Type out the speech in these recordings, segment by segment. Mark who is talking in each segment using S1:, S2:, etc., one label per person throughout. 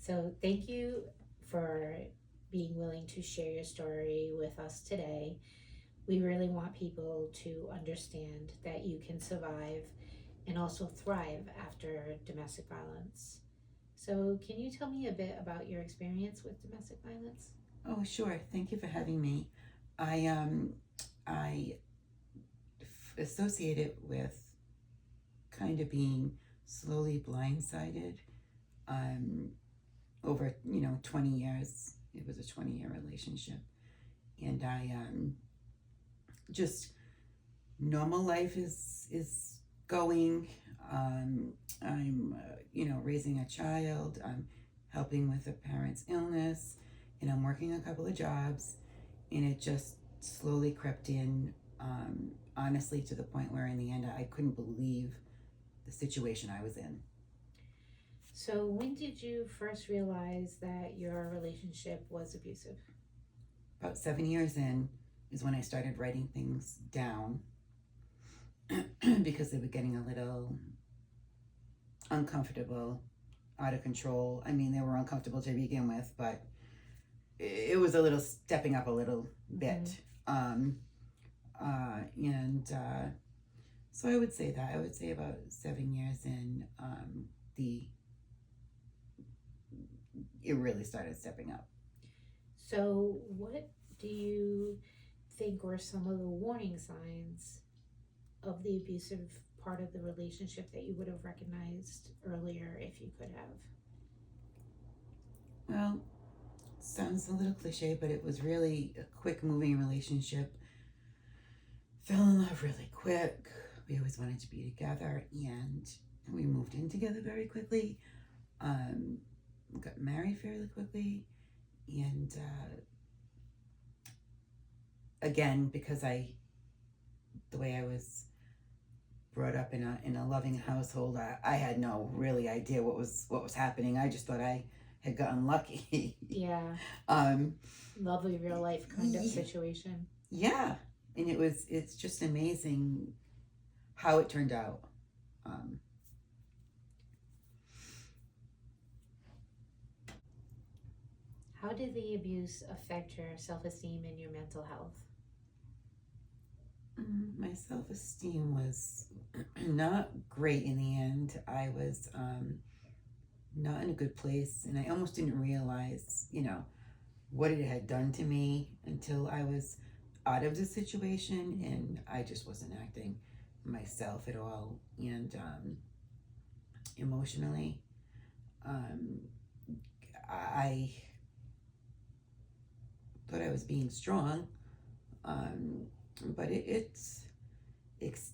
S1: So thank you for being willing to share your story with us today. We really want people to understand that you can survive and also thrive after domestic violence. So, can you tell me a bit about your experience with domestic violence?
S2: Oh, sure. Thank you for having me. I associate it with kind of being slowly blindsided. Um, over 20 years. It was a 20-year relationship, and I just normal life is going. I'm raising a child. I'm helping with a parent's illness, and I'm working a couple of jobs, and it just slowly crept in. Honestly, to the point where in the end I couldn't believe the situation I was in.
S1: So, when did you first realize that your relationship was abusive?
S2: About 7 years in is when I started writing things down because they were getting a little uncomfortable, out of control. I mean, they were uncomfortable to begin with, but it was a little stepping up a little bit. And so I would say that. I would say about 7 years in, the it really started stepping up.
S1: So, what do you think were some of the warning signs of the abusive part of the relationship that you would have recognized earlier if you could have?
S2: Well, sounds a little cliche, but it was really a quick moving relationship. Fell in love really quick. We always wanted to be together, and we moved in together very quickly. Got married fairly quickly, and again, because the way I was brought up in a loving household, I had no really idea what was happening. I just thought I had gotten lucky.
S1: Yeah,
S2: um,
S1: lovely real life kind of situation.
S2: yeah, and it's just amazing how it turned out. Um,
S1: How did the abuse affect your self esteem and your mental health?
S2: my self-esteem was not great in the end. I was not in a good place, and I almost didn't realize, what it had done to me until I was out of the situation, and I just wasn't acting myself at all. And emotionally, um, I thought I was being strong, but it's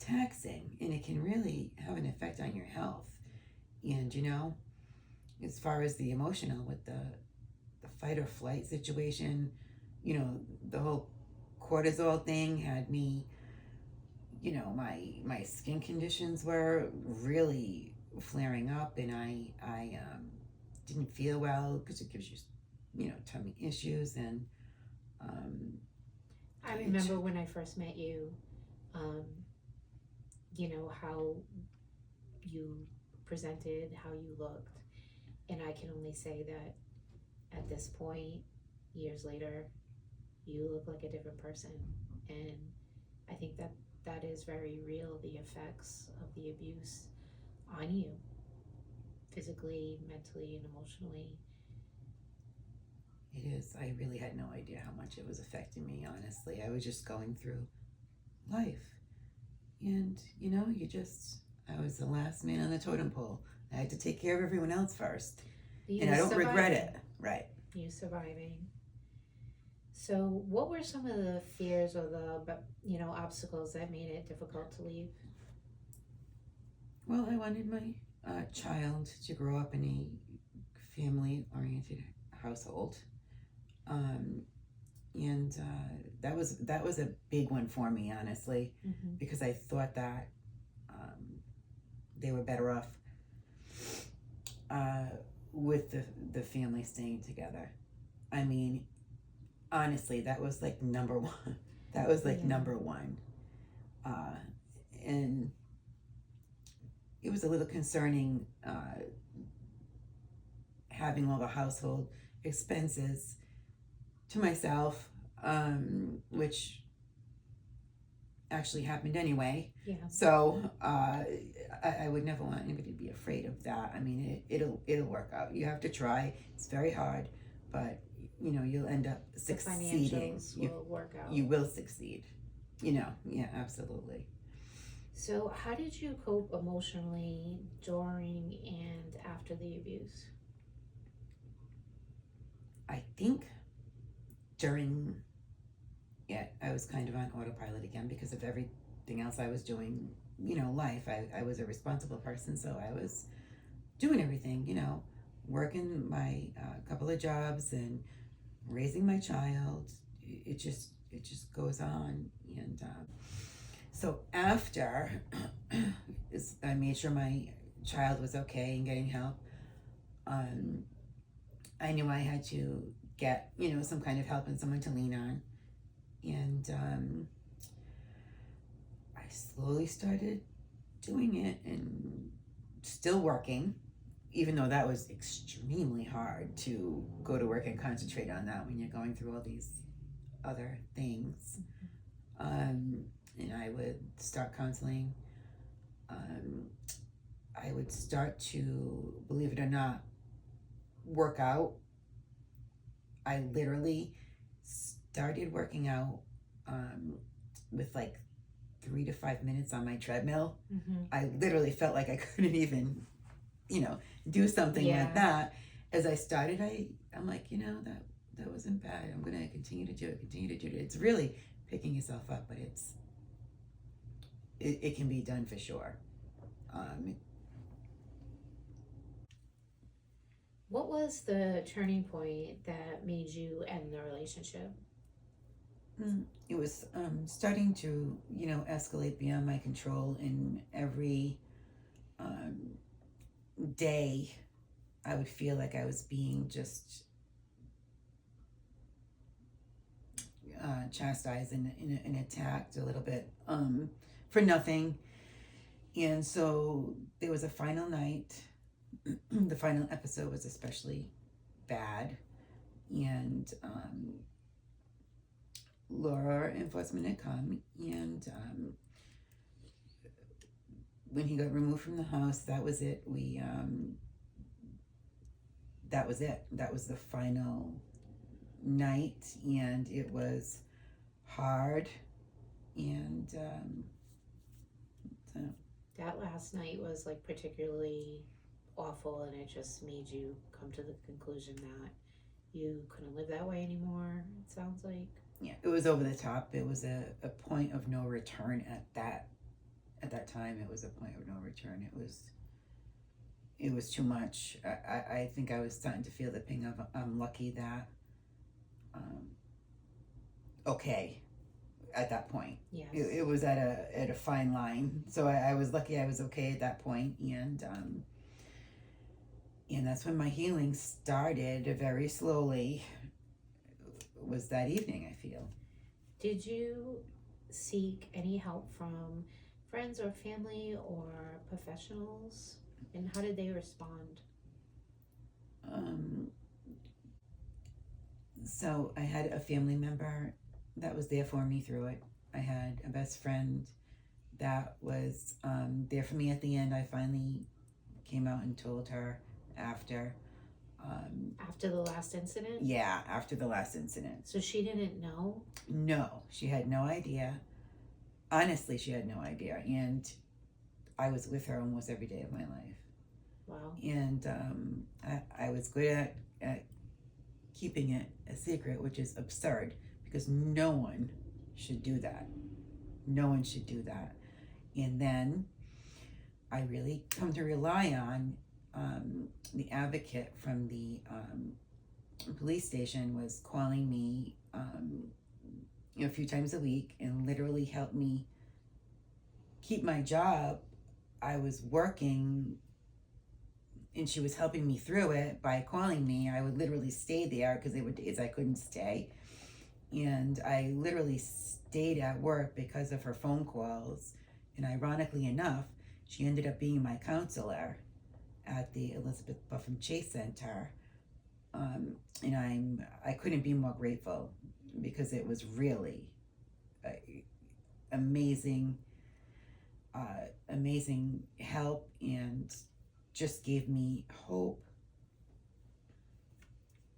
S2: taxing, and it can really have an effect on your health. And as far as the emotional with the fight or flight situation, the whole cortisol thing had me, my skin conditions were really flaring up, and I didn't feel well because it gives you, tummy issues. And
S1: I remember when I first met you, um, how you presented, how you looked. And I can only say that at this point, years later, you look like a different person. And I think that that is very real, the effects of the abuse on you, physically, mentally, and emotionally.
S2: it is. I really had no idea how much it was affecting me, honestly. I was just going through life. And, I was the last man on the totem pole. I had to take care of everyone else first. And I don't regret it. Right.
S1: You surviving. So, what were some of the fears or the obstacles that made it difficult to leave?
S2: Well, I wanted my child to grow up in a family-oriented household, um, and that was a big one for me, honestly, because I thought that they were better off with the family staying together. I mean, honestly, that was like number one. That was like number one, and it was a little concerning having all the household expenses to myself, which actually happened anyway.
S1: Yeah.
S2: So I would never want anybody to be afraid of that. I mean, it'll work out. You have to try. It's very hard, but you know, you'll end up succeeding.
S1: The financials will work out.
S2: You will succeed. You know, yeah, absolutely.
S1: So how did you cope emotionally during and after the abuse?
S2: I think during it, I was kind of on autopilot again because of everything else I was doing. You know, life. I was a responsible person, so I was doing everything. You know, working my couple of jobs and raising my child. It just goes on, and so after I made sure my child was okay and getting help. I knew I had to get, you know, some kind of help and someone to lean on. And I slowly started doing it and still working, even though that was extremely hard to go to work and concentrate on that when you're going through all these other things. And I would start counseling. I would start to, believe it or not, work out. I literally started working out with like 3 to 5 minutes on my treadmill.
S1: Mm-hmm.
S2: I literally felt like I couldn't even, you know, do something like that. As I started, I'm like, you know, that wasn't bad. I'm gonna continue to do it. It's really picking yourself up, but it can be done for sure.
S1: What was the turning point that made you end the relationship?
S2: It was starting to, you know, escalate beyond my control, and every day I would feel like I was being just chastised and attacked a little bit for nothing. And so there was a final night. The final episode was especially bad, and law enforcement had come, and when he got removed from the house, that was it. That was it. That was the final night, and it was hard, and so.
S1: That last night was like particularly awful, and it just made you come to the conclusion that you couldn't live that way anymore, it sounds like.
S2: Yeah, it was over the top. It was a point of no return at that time. It was a point of no return. It was too much. I think I was starting to feel the ping of, I'm lucky that okay at that point.
S1: Yes.
S2: It was at a fine line. So I was lucky I was okay at that point, and that's when my healing started very slowly. Was that evening, I feel.
S1: Did you seek any help from friends or family or professionals? And how did they respond?
S2: So I had a family member that was there for me through it. I had a best friend that was there for me at the end. I finally came out and told her after.
S1: After the last incident?
S2: Yeah, after the last incident.
S1: So she didn't know?
S2: No, she had no idea. Honestly, she had no idea. And I was with her almost every day of my life.
S1: Wow.
S2: And I was good at keeping it a secret, which is absurd because no one should do that. No one should do that. And then I really come to rely on the advocate from the police station was calling me a few times a week and literally helped me keep my job. I was working and she was helping me through it by calling me. I would literally stay there because there were days I couldn't stay. And I literally stayed at work because of her phone calls. And ironically enough, she ended up being my counselor at the Elizabeth Buffum Chace Center And I couldn't be more grateful because it was really amazing, amazing help, and just gave me hope.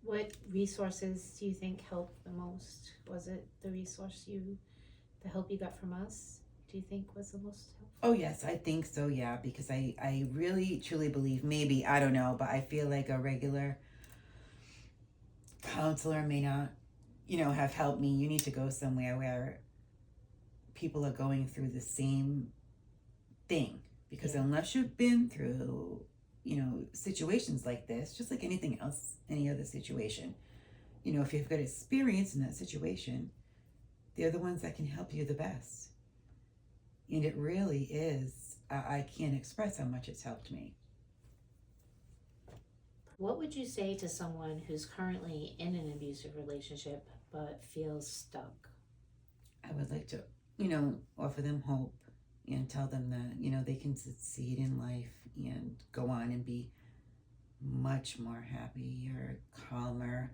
S1: What resources do you think helped the most? Was it the help you got from us, do you think was the most helpful?
S2: Oh yes, I think so, yeah, because I really truly believe, maybe, I don't know, but I feel like a regular counselor may not, have helped me. You need to go somewhere where people are going through the same thing, because unless you've been through, situations like this, just like anything else, any other situation, if you've got experience in that situation, they're the ones that can help you the best. And it really is, I can't express how much it's helped me.
S1: What would you say to someone who's currently in an abusive relationship but feels stuck?
S2: I would like to, offer them hope and tell them that, they can succeed in life and go on and be much more happier, calmer,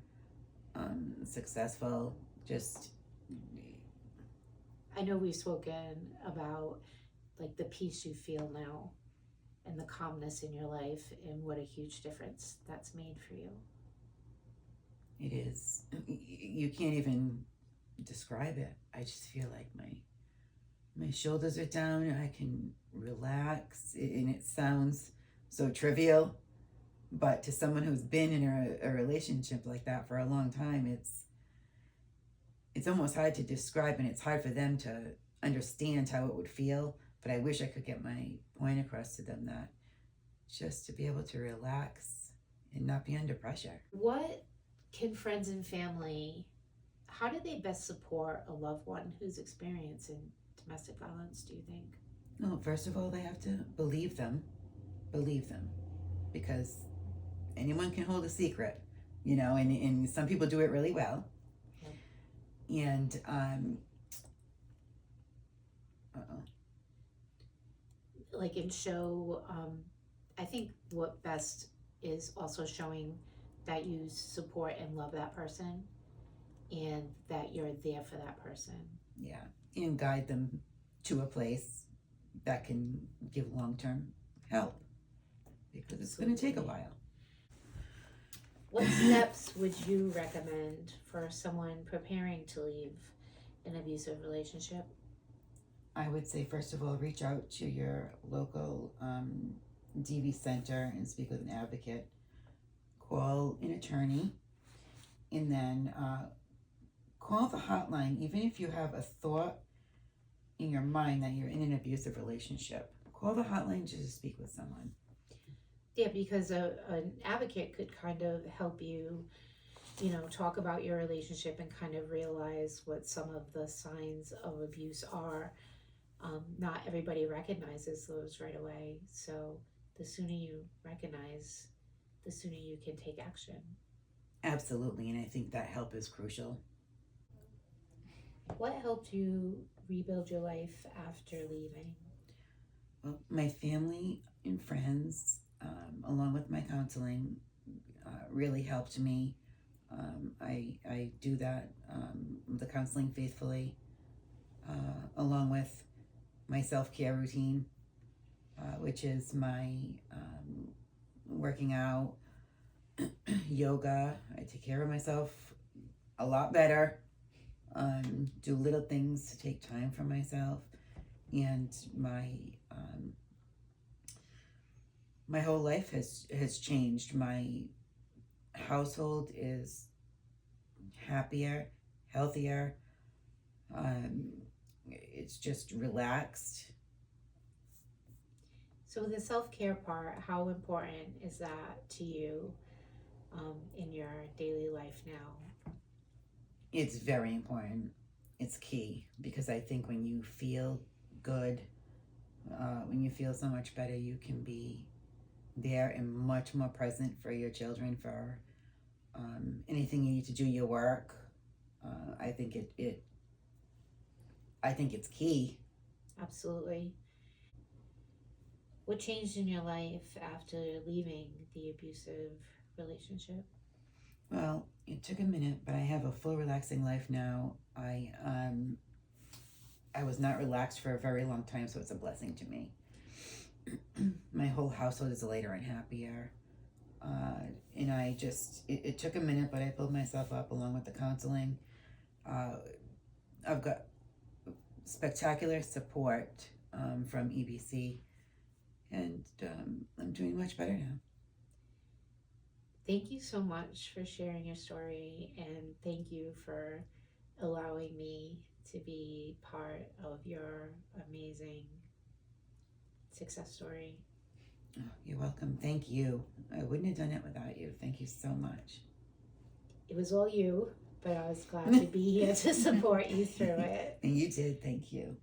S2: successful. Just,
S1: I know we've spoken about like the peace you feel now and the calmness in your life and what a huge difference that's made for you.
S2: it is, you can't even describe it. I just feel like my shoulders are down. I can relax, and it sounds so trivial, but to someone who's been in a relationship like that for a long time, it's almost hard to describe, and it's hard for them to understand how it would feel. But I wish I could get my point across to them, that just to be able to relax and not be under pressure.
S1: What can friends and family, how do they best support a loved one who's experiencing domestic violence, do you think?
S2: Well, first of all, they have to believe them, because anyone can hold a secret, and some people do it really well. And
S1: like and show, I think what best is also showing that you support and love that person and that you're there for that person.
S2: Yeah, and guide them to a place that can give long-term help, because it's going to take a while.
S1: What steps would you recommend for someone preparing to leave an abusive relationship?
S2: I would say, first of all, reach out to your local DV center and speak with an advocate. Call an attorney, and then call the hotline. Even if you have a thought in your mind that you're in an abusive relationship, call the hotline just to speak with someone.
S1: Yeah, because an advocate could kind of help you, talk about your relationship and kind of realize what some of the signs of abuse are. Not everybody recognizes those right away. So the sooner you recognize, the sooner you can take action.
S2: Absolutely, and I think that help is crucial.
S1: What helped you rebuild your life after leaving?
S2: Well, my family and friends, along with my counseling, really helped me. I do that, the counseling faithfully, along with my self-care routine, which is my working out, yoga. I take care of myself a lot better. Do little things to take time for myself, and my whole life has changed. My household is happier, healthier. It's just relaxed.
S1: So the self-care part, how important is that to you in your daily life now?
S2: It's very important. It's key, because I think when you feel good, when you feel so much better, you can be there and much more present for your children, for anything you need to do, your work. I think I think it's key.
S1: Absolutely. What changed in your life after leaving the abusive relationship?
S2: Well, it took a minute, but I have a full relaxing life now. I was not relaxed for a very long time, so it's a blessing to me. My whole household is lighter and happier. And it took a minute, but I pulled myself up along with the counseling. I've got spectacular support from EBC, and I'm doing much better now.
S1: Thank you so much for sharing your story, and thank you for allowing me to be part of your amazing success story.
S2: Oh, you're welcome. Thank you. I wouldn't have done it without you. Thank you so much.
S1: It was all you, but I was glad to be here to support you through it.
S2: And you did. Thank you.